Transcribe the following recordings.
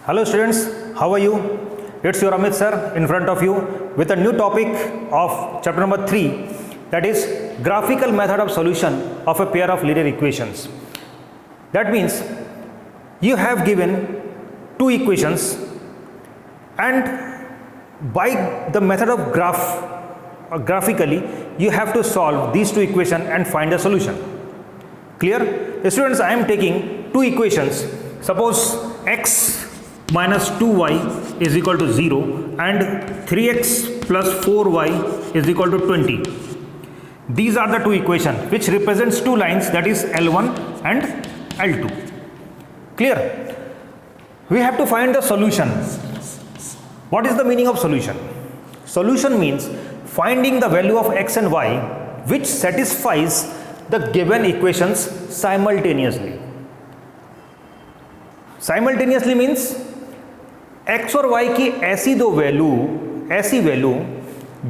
Hello students, how are you? It's your Amit sir in front of you with a new topic of chapter number 3, that is graphical method of solution of a pair of linear equations. That means you have given two equations and by the method of graphically you have to solve these two equations and find a solution. Clear? Students, I am taking two equations. Suppose x minus 2y is equal to 0 and 3x plus 4y is equal to 20. These are the two equations which represents two lines, that is L1 and L2. Clear? We have to find the solution. What is the meaning of solution? Solution means finding the value of x and y which satisfies the given equations simultaneously. Simultaneously means x और y की ऐसी value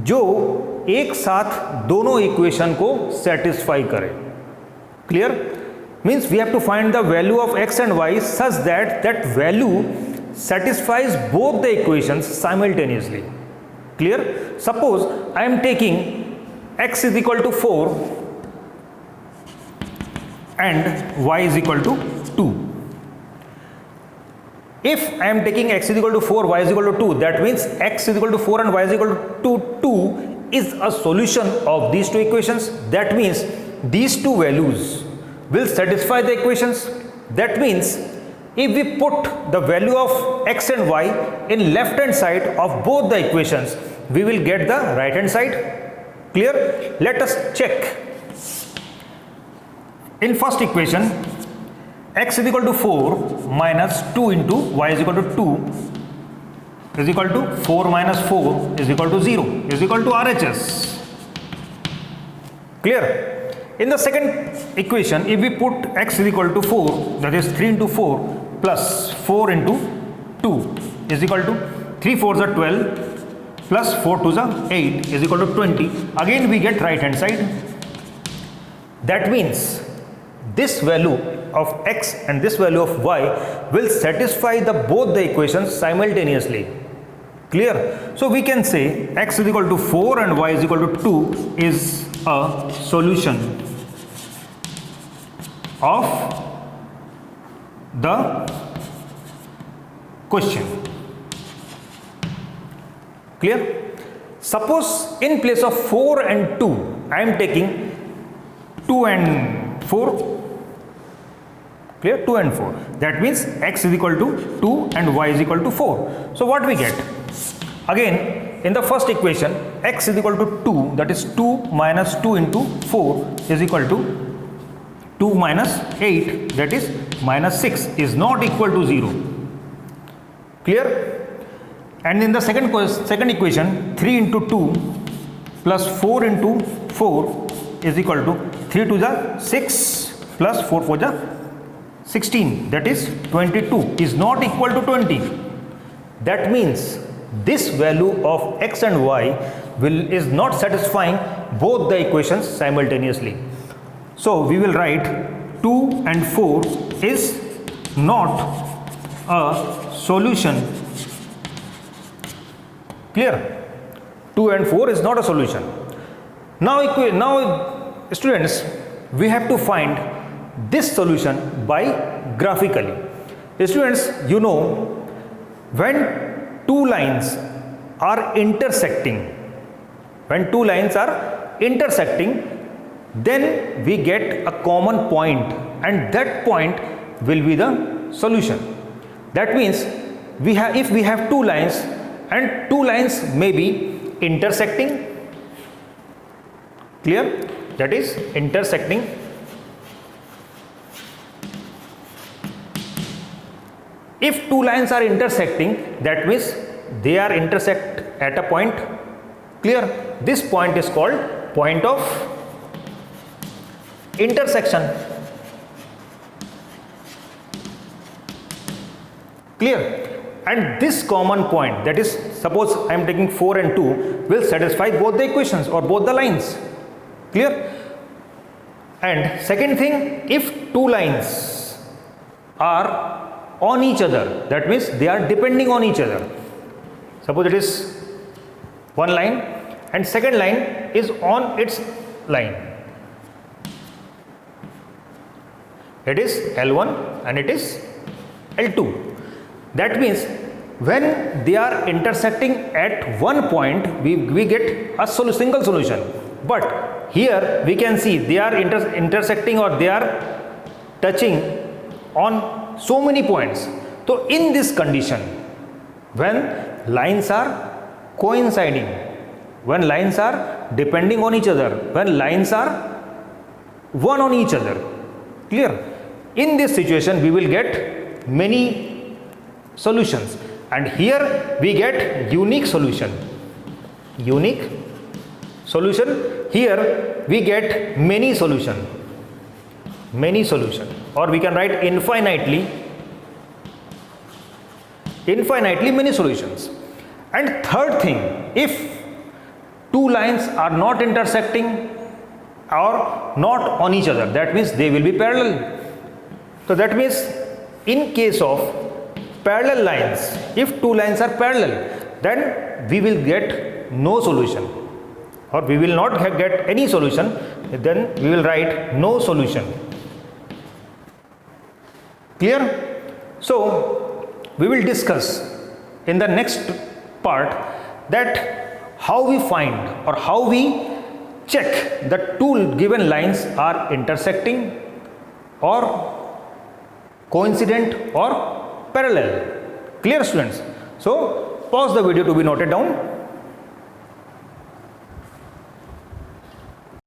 जो एक साथ दोनों equation को satisfy करे. Clear? Means we have to find the value of x and y such that that value satisfies both the equations simultaneously. Clear? Suppose I am taking x is equal to 4 and y is equal to 2. If I am taking x is equal to 4, y is equal to 2, that means x is equal to 4 and y is equal to 2 is a solution of these two equations. That means these two values will satisfy the equations. That means if we put the value of x and y in left hand side of both the equations, we will get the right hand side. Clear? Let us check. In first equation, x is equal to 4 minus 2 into y is equal to 2 is equal to 4 minus 4 is equal to 0 is equal to RHS. Clear? In the second equation, if we put x is equal to 4, that is 3 into 4 plus 4 into 2 is equal to 3 4s are 12 plus 4 2s are 8 is equal to 20. Again we get right hand side. That means this value of x and this value of y will satisfy both the equations simultaneously. Clear? So we can say x is equal to 4 and y is equal to 2 is a solution of the question. Clear? Suppose in place of 4 and 2 I am taking 2 and 4. Clear? 2 and 4. That means x is equal to 2 and y is equal to 4. So what we get? Again, in the first equation, x is equal to 2, that is 2 minus 2 into 4 is equal to 2 minus 8, that is minus 6 is not equal to 0. Clear? And in the second equation, 3 into 2 plus 4 into 4 is equal to 3 to the 6 plus 4 for the 16, that is 22 is not equal to 20. That means this value of x and y is not satisfying both the equations simultaneously. So we will write 2 and 4 is not a solution. Clear? 2 and 4 is not a solution. Now students, we have to find this solution by graphically. Students, you know, when two lines are intersecting, then we get a common point and that point will be the solution. That means if we have two lines and two lines may be intersecting. Clear? That is intersecting. If two lines are intersecting, that means they are intersect at a point. Clear? This point is called point of intersection. Clear? And this common point, that is, suppose I am taking 4 and 2, will satisfy both the equations or both the lines. Clear? And second thing, if two lines are on each other, that means they are depending on each other. Suppose it is one line and second line is on its line. It is L1 and it is L2. That means when they are intersecting at one point, we get a single solution. But here we can see they are intersecting or they are touching on so many points. So in this condition, when lines are coinciding, when lines are depending on each other, when lines are one on each other, clear? In this situation we will get many solutions, and here we get unique solution. Unique solution, here we get many solution. Many solution, or we can write infinitely many solutions. And third thing, if two lines are not intersecting or not on each other, that means they will be parallel. So that means in case of parallel lines, if two lines are parallel, then we will get no solution, or we will not get any solution, then we will write no solution. Clear? So we will discuss in the next part that how we find or how we check the two given lines are intersecting or coincident or parallel. Clear, students? So pause the video to be noted down.